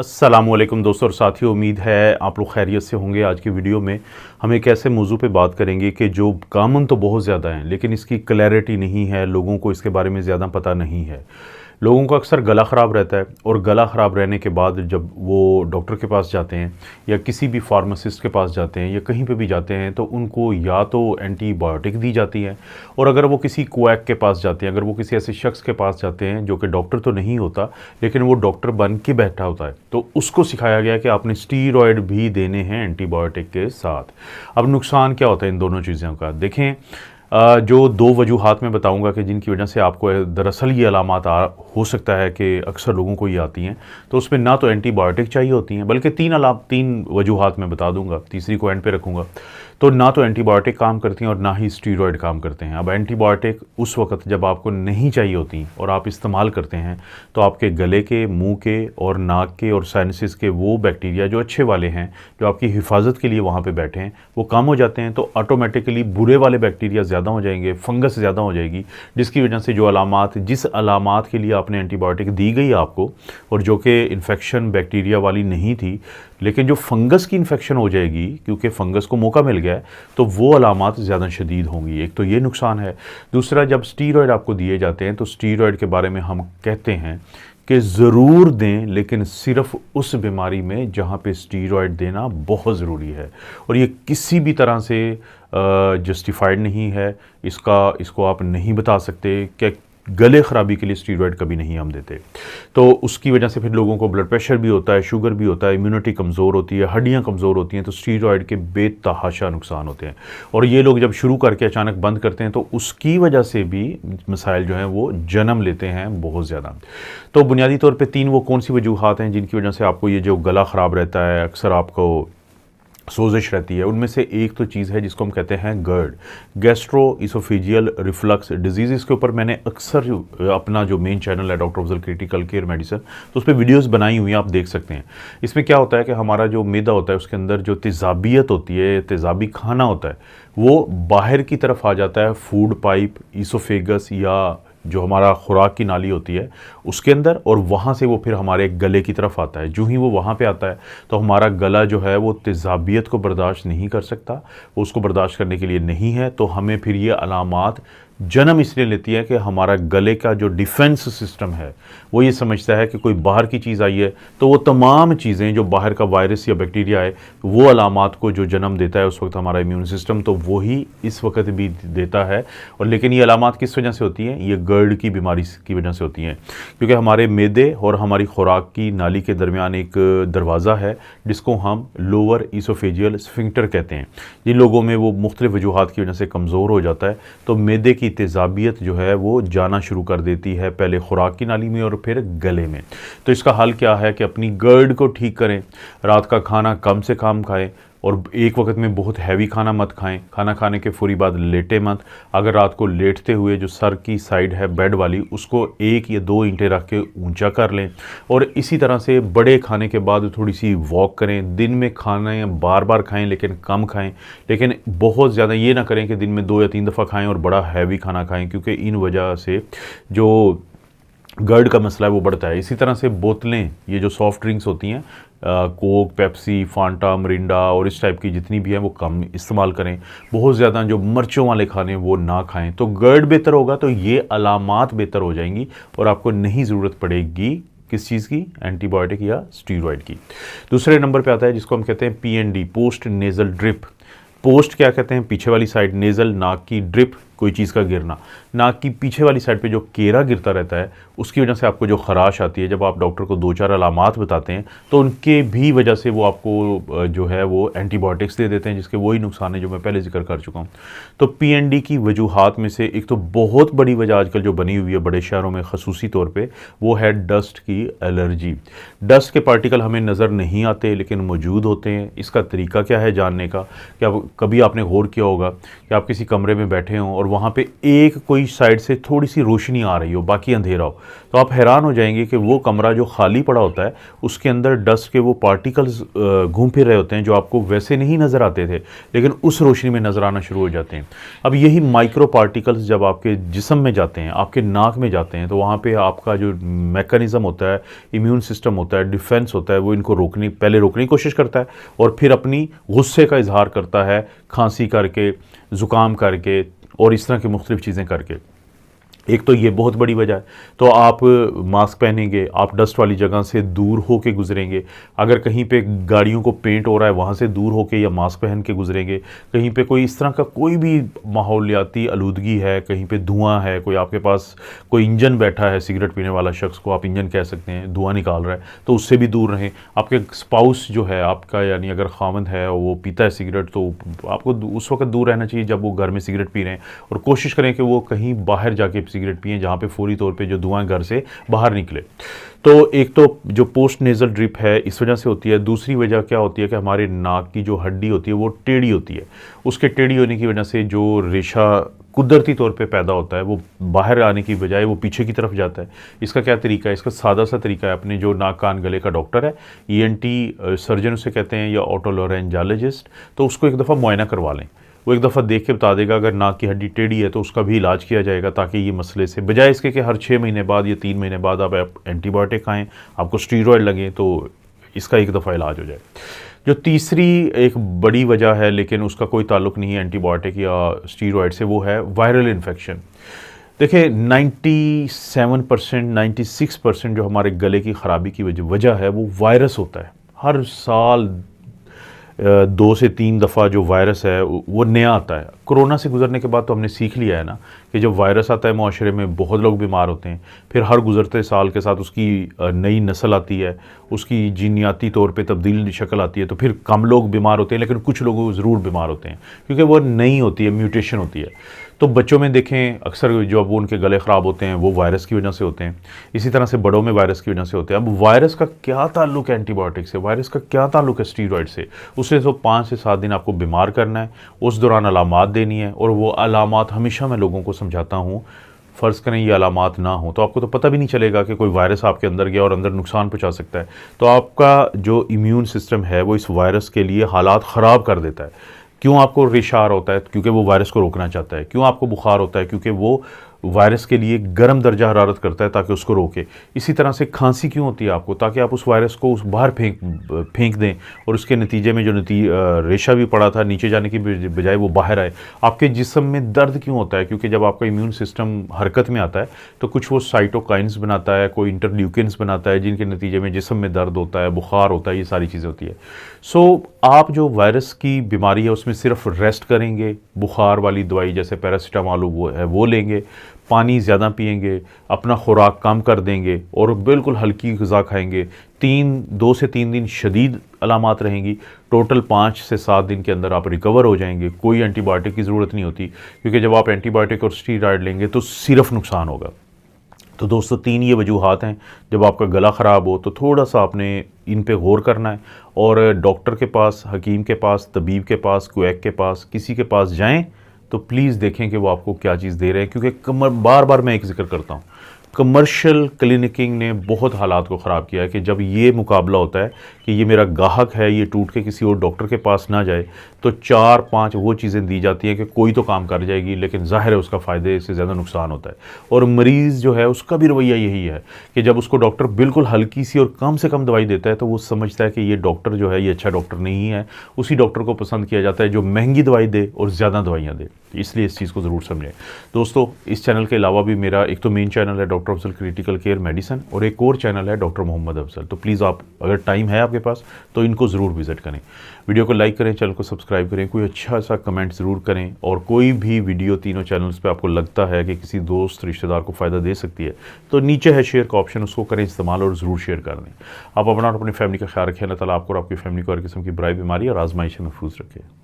अस्सलामुअलैकुम दोस्तों और साथियों, उम्मीद है आप लोग खैरियत से होंगे। आज की वीडियो में हम एक ऐसे मौजू पे बात करेंगे कि जो कामन तो बहुत ज़्यादा हैं लेकिन इसकी क्लैरिटी नहीं है, लोगों को इसके बारे में ज़्यादा पता नहीं है। लोगों का अक्सर गला ख़राब रहता है और गला ख़राब रहने के बाद जब वो डॉक्टर के पास जाते हैं या किसी भी फार्मासिस्ट के पास जाते हैं या कहीं पे भी जाते हैं तो उनको या तो एंटीबायोटिक दी जाती है, और अगर वो किसी क्वैक के पास जाते हैं, अगर वो किसी ऐसे शख्स के पास जाते हैं जो कि डॉक्टर तो नहीं होता लेकिन वो डॉक्टर बन के बैठा होता है, तो उसको सिखाया गया कि आपने स्टीरॉयड भी देने हैं एंटीबायोटिक के साथ। अब नुकसान क्या होता है इन दोनों चीज़ों का, देखें। जो दो वजूहात मैं बताऊंगा कि जिनकी वजह से आपको दरअसल ये अलामात हो सकता है कि अक्सर लोगों को ये आती हैं, तो उसमें ना तो एंटीबायोटिक चाहिए होती हैं, बल्कि तीन वजूहात मैं बता दूंगा, तीसरी को एंड पे रखूंगा। तो ना तो एंटीबायोटिक काम करती हैं और ना ही स्टीरॉयड काम करते हैं। अब एंटीबायोटिक उस वक्त जब आपको नहीं चाहिए होती और आप इस्तेमाल करते हैं तो आपके गले के, मुंह के और नाक के और साइनसिस के वो बैक्टीरिया जो अच्छे वाले हैं, जो आपकी हिफाजत के लिए वहाँ पे बैठे हैं, वो कम हो जाते हैं। तो ऑटोमेटिकली बुरे वाले बैक्टीरिया ज़्यादा हो जाएंगे, फंगस ज़्यादा हो जाएगी, जिसकी वजह से जिस अलामात के लिए आपने एंटीबायोटिक दी गई आपको और जो कि इन्फेक्शन बैक्टीरिया वाली नहीं थी, लेकिन जो फंगस की इन्फेक्शन हो जाएगी क्योंकि फंगस को मौका मिल गया है, तो वो अलामात ज़्यादा शदीद होंगी। एक तो ये नुकसान है। दूसरा, जब स्टीरॉयड आपको दिए जाते हैं तो स्टीरॉयड के बारे में हम कहते हैं कि ज़रूर दें, लेकिन सिर्फ उस बीमारी में जहाँ पे स्टीरॉयड देना बहुत ज़रूरी है, और ये किसी भी तरह से जस्टिफाइड नहीं है। इसको आप नहीं बता सकते कि गले ख़राबी के लिए स्टीरॉयड कभी नहीं हम देते। तो उसकी वजह से फिर लोगों को ब्लड प्रेशर भी होता है, शुगर भी होता है, इम्यूनिटी कमज़ोर होती है, हड्डियां कमज़ोर होती हैं, तो स्टीरॉयड के बेतहाशा नुकसान होते हैं। और ये लोग जब शुरू करके अचानक बंद करते हैं तो उसकी वजह से भी मसाइल जो हैं वो जन्म लेते हैं बहुत ज़्यादा। तो बुनियादी तौर पर तीन वो कौन सी वजूहात हैं जिनकी वजह से आपको ये जो गला ख़राब रहता है, अक्सर आपको सोजिश रहती है, उनमें से एक तो चीज़ है जिसको हम कहते हैं गर्ड, गैस्ट्रो इसोफेजियल रिफ्लक्स डिजीज़। इसके ऊपर मैंने अक्सर अपना जो मेन चैनल है doctor Afzal critical care medicine, तो उस पर वीडियोस बनाई हुई हैं, आप देख सकते हैं। इसमें क्या होता है कि हमारा जो मैदा होता है उसके अंदर जो तेज़ाबियत होती है, तेज़ाबी खाना होता है, वो बाहर की तरफ आ जाता है फूड पाइप, इसोफेगस या जो हमारा खुराक की नाली होती है उसके अंदर, और वहाँ से वो फिर हमारे गले की तरफ आता है। जो ही वो वहाँ पे आता है तो हमारा गला जो है वो तेज़ाबियत को बर्दाश्त नहीं कर सकता, वो उसको बर्दाश्त करने के लिए नहीं है। तो हमें फिर ये अलामात जन्म इसलिए लेती है कि हमारा गले का जो डिफेंस सिस्टम है वो ये समझता है कि कोई बाहर की चीज़ आई है, तो वो तमाम चीज़ें जो बाहर का वायरस या बैक्टीरिया है वो अलामात को जो जन्म देता है उस वक्त हमारा इम्यून सिस्टम, तो वही इस वक्त भी देता है। और लेकिन ये अलामात किस वजह से होती हैं? ये गर्ड की बीमारी की वजह से होती हैं, क्योंकि हमारे मैदे और हमारी खुराक की नाली के दरमियान एक दरवाज़ा है जिसको हम लोअर इसोफेजियल स्फिंक्टर कहते हैं। जिन लोगों में वो मुख्तलिफ वजूहात की वजह से कमज़ोर हो जाता है तो मैदे की तेज़ाबियत जो है वो जाना शुरू कर देती है, पहले खुराक की नाली में और फिर गले में। तो इसका हल क्या है कि अपनी गर्ड को ठीक करें, रात का खाना कम से कम खाएं और एक वक्त में बहुत हैवी खाना मत खाएं। खाना खाने के फौरी बाद लेटे मत। अगर रात को लेटते हुए जो सर की साइड है बेड वाली, उसको 1 या 2 ईंटें रख के ऊंचा कर लें। और इसी तरह से बड़े खाने के बाद थोड़ी सी वॉक करें। दिन में खाना बार बार खाएं लेकिन कम खाएं, लेकिन बहुत ज़्यादा ये ना करें कि दिन में 2 या 3 दफ़ा खाएं और बड़ा हैवी खाना खाएं, क्योंकि इन वजह से जो गर्ड का मसला है वो बढ़ता है। इसी तरह से बोतलें, ये जो सॉफ्ट ड्रिंक्स होती हैं, कोक, पेप्सी, फांटा, मिरिंडा और इस टाइप की जितनी भी हैं वो कम इस्तेमाल करें। बहुत ज़्यादा जो मिर्चों वाले खाने वो ना खाएं, तो गर्ड बेहतर होगा, तो ये अलामात बेहतर हो जाएंगी और आपको नहीं ज़रूरत पड़ेगी किस चीज़ की? एंटीबायोटिक या स्टीरॉयड की। दूसरे नंबर पे आता है जिसको हम कहते हैं PND, post nasal drip. Post क्या कहते हैं? पीछे वाली साइड, नेज़ल नाक की, ड्रिप कोई चीज़ का गिरना। नाक की पीछे वाली साइड पे जो केरा गिरता रहता है उसकी वजह से आपको जो खराश आती है, जब आप डॉक्टर को 2-4 अलामात बताते हैं तो उनके भी वजह से वो आपको जो है वो एंटीबायोटिक्स दे देते हैं, जिसके वही नुकसान है जो मैं पहले जिक्र कर चुका हूँ। तो PND की वजूहात में से एक तो बहुत बड़ी वजह आजकल जो बनी हुई है बड़े शहरों में खसूसी तौर पर, वो है डस्ट की एलर्जी। डस्ट के पार्टिकल हमें नज़र नहीं आते लेकिन मौजूद होते हैं। इसका तरीका क्या है जानने का? कि कभी आपने गौर किया होगा कि आप किसी कमरे में बैठे हों और वहाँ पे एक कोई साइड से थोड़ी सी रोशनी आ रही हो, बाकी अंधेरा हो, तो आप हैरान हो जाएंगे कि वो कमरा जो खाली पड़ा होता है उसके अंदर डस्ट के वो पार्टिकल्स घूम फिर रहे होते हैं जो आपको वैसे नहीं नज़र आते थे, लेकिन उस रोशनी में नज़र आना शुरू हो जाते हैं। अब यही माइक्रो पार्टिकल्स जब आपके जिस्म में जाते हैं, आपके नाक में जाते हैं, तो वहाँ पे आपका जो मैकेनिज़्म होता है, इम्यून सिस्टम होता है, डिफेंस होता है, वो इनको पहले रोकने की कोशिश करता है और फिर अपनी गुस्से का इजहार करता है खांसी करके, ज़ुकाम करके और इस तरह की मुख्तलिफ़ चीज़ें करके। एक तो ये बहुत बड़ी वजह है। तो आप मास्क पहनेंगे, आप डस्ट वाली जगह से दूर हो के गुजरेंगे, अगर कहीं पे गाड़ियों को पेंट हो रहा है वहाँ से दूर हो के या मास्क पहन के गुजरेंगे, कहीं पे कोई इस तरह का कोई भी माहौलियाती आलूदगी है, कहीं पे धुआं है, कोई आपके पास कोई इंजन बैठा है, सिगरेट पीने वाला शख्स को आप इंजन कह सकते हैं, धुआं निकाल रहा है, तो उससे भी दूर रहें। आपके स्पाउस जो है आपका, यानी अगर खामद है वो पीता है सिगरेट, तो आपको उस वक्त दूर रहना चाहिए जब वो घर में सिगरेट पी रहे हैं, और कोशिश करें कि वो कहीं बाहर जाके सिगरेट पिए जहाँ पे फौरी तौर पे जो धुआं घर से बाहर निकले। तो एक तो जो पोस्ट नेज़ल ड्रिप है इस वजह से होती है। दूसरी वजह क्या होती है कि हमारे नाक की जो हड्डी होती है वो टेढ़ी होती है, उसके टेढ़ी होने की वजह से जो रेशा कुदरती तौर पे पैदा होता है वो बाहर आने की बजाय वो पीछे की तरफ जाता है। इसका क्या तरीका है? इसका सादा सा तरीका है, अपने जो नाक कान गले का डॉक्टर है, ENT सर्जन उसे कहते हैं या ऑटोलॉरेंजालॉजिस्ट, तो उसको एक दफ़ा मुआयना करवा लें। वो एक दफ़ा देख के बता देगा, अगर नाक की हड्डी टेढ़ी है तो उसका भी इलाज किया जाएगा, ताकि ये मसले से बजाय इसके कि हर 6 महीने बाद या 3 महीने बाद आप एंटीबायोटिक खाएँ, आपको स्टीरॉयड लगे, तो इसका एक दफ़ा इलाज हो जाए। जो तीसरी एक बड़ी वजह है, लेकिन उसका कोई ताल्लुक़ नहीं है एंटीबायोटिक या स्टीरॉयड से, वो है वायरल इन्फेक्शन। देखिए 97% 96% जो हमारे गले की ख़राबी की वजह है वो वायरस होता है। हर साल 2 से 3 दफ़ा जो वायरस है वो नया आता है। कोरोना से गुजरने के बाद तो हमने सीख लिया है ना कि जब वायरस आता है माशरे में बहुत लोग बीमार होते हैं, फिर हर गुजरते साल के साथ उसकी नई नस्ल आती है, उसकी जीनियाती तौर पे तब्दील शक्ल आती है, तो फिर कम लोग बीमार होते हैं, लेकिन कुछ लोग ज़रूर बीमार होते हैं क्योंकि वो नई होती है, म्यूटेशन होती है। तो बच्चों में देखें अक्सर जो अब उनके गले ख़राब होते हैं वो वायरस की वजह से होते हैं, इसी तरह से बड़ों में वायरस की वजह से होते हैं। अब वायरस का क्या ताल्लुक है एंटीबायोटिक से, वायरस का क्या ताल्लुक है स्टीरॉयड से? उससे तो 5 से 7 दिन आपको बीमार करना है, उस दौरान अलामात देनी है, और वो अलामात हमेशा मैं लोगों को समझाता हूँ, फ़र्ज़ करें ये अलामात ना हो तो आपको तो पता भी नहीं चलेगा कि कोई वायरस आपके अंदर गया और अंदर नुकसान पहुँचा सकता है। तो आपका जो इम्यून सिस्टम है वो इस वायरस के लिए हालात ख़राब कर देता है। क्यों आपको रेशा आ रहा होता है? क्योंकि वो वायरस को रोकना चाहता है। क्यों आपको बुखार होता है? क्योंकि वो वायरस के लिए गर्म दर्जा हरारत करता है ताकि उसको रोके। इसी तरह से खांसी क्यों होती है आपको? ताकि आप उस वायरस को उस बाहर फेंक दें और उसके नतीजे में जो रेशा भी पड़ा था नीचे जाने की बजाय वो बाहर आए। आपके जिस्म में दर्द क्यों होता है? क्योंकि जब आपका इम्यून सिस्टम हरकत में आता है तो कुछ वो साइटोकाइन्स बनाता है, कोई इंटरल्यूकिन्स बनाता है, जिनके नतीजे में जिस्म में दर्द होता है, बुखार होता है, ये सारी चीज़ें होती है। सो आप जो वायरस की बीमारी है उसमें सिर्फ रेस्ट करेंगे, बुखार वाली दवाई जैसे पैरासीटामोल वो लेंगे, पानी ज़्यादा पिएंगे, अपना खुराक कम कर देंगे और बिल्कुल हल्की ग़िज़ा खाएंगे, 2 से 3 दिन शदीद अलामात रहेंगी, टोटल 5 से 7 दिन के अंदर आप रिकवर हो जाएंगे। कोई एंटीबायोटिक की ज़रूरत नहीं होती, क्योंकि जब आप एंटीबायोटिक और स्टीरॉयड लेंगे तो सिर्फ नुकसान होगा। तो दोस्तों 3 ये वजूहात हैं। जब आपका गला ख़राब हो तो थोड़ा सा आपने इन पे गौर करना है और डॉक्टर के पास, हकीम के पास, तबीब के पास, क्वैक के पास, किसी के पास जाएं तो प्लीज़ देखें कि वो आपको क्या चीज़ दे रहे हैं, क्योंकि बार बार मैं एक जिक्र करता हूँ, कमर्शियल क्लिनिकिंग ने बहुत हालात को ख़राब किया है कि जब ये मुकाबला होता है कि ये मेरा ग्राहक है, ये टूट के किसी और डॉक्टर के पास ना जाए, तो 4-5 वो चीज़ें दी जाती हैं कि कोई तो काम कर जाएगी, लेकिन ज़ाहिर है उसका फ़ायदे से ज़्यादा नुकसान होता है। और मरीज़ जो है उसका भी रवैया यही है कि जब उसको डॉक्टर बिल्कुल हल्की सी और कम से कम दवाई देता है तो वो समझता है कि ये डॉक्टर जो है ये अच्छा डॉक्टर नहीं है, उसी डॉक्टर को पसंद किया जाता है जो महंगी दवाई दे और ज़्यादा दवाइयाँ दे। इसलिए इस चीज़ को ज़रूर समझें। दोस्तों इस चैनल के अलावा भी मेरा एक तो मेन चैनल है doctor Afzal critical care medicine, और एक और चैनल है डॉक्टर मोहम्मद अफजल। तो प्लीज़ आप अगर टाइम है आपके पास तो इनको ज़रूर विज़िट करें। वीडियो को लाइक करें, चैनल को सब्सक्राइब करें, कोई अच्छा सा कमेंट ज़रूर करें, और कोई भी वीडियो तीनों चैनल्स पे आपको लगता है कि किसी दोस्त रिश्तेदार को फ़ायदा दे सकती है तो नीचे है शेयर का ऑप्शन, उसको करें इस्तेमाल और ज़रूर शेयर कर दें। आप अपना और अपनी फैमिली का ख्याल रखें। अल्लाह ताला आपको और आपकी फैमिली को हर किस्म की बुराई, बीमारी और आजमाइश से महफूज रखें।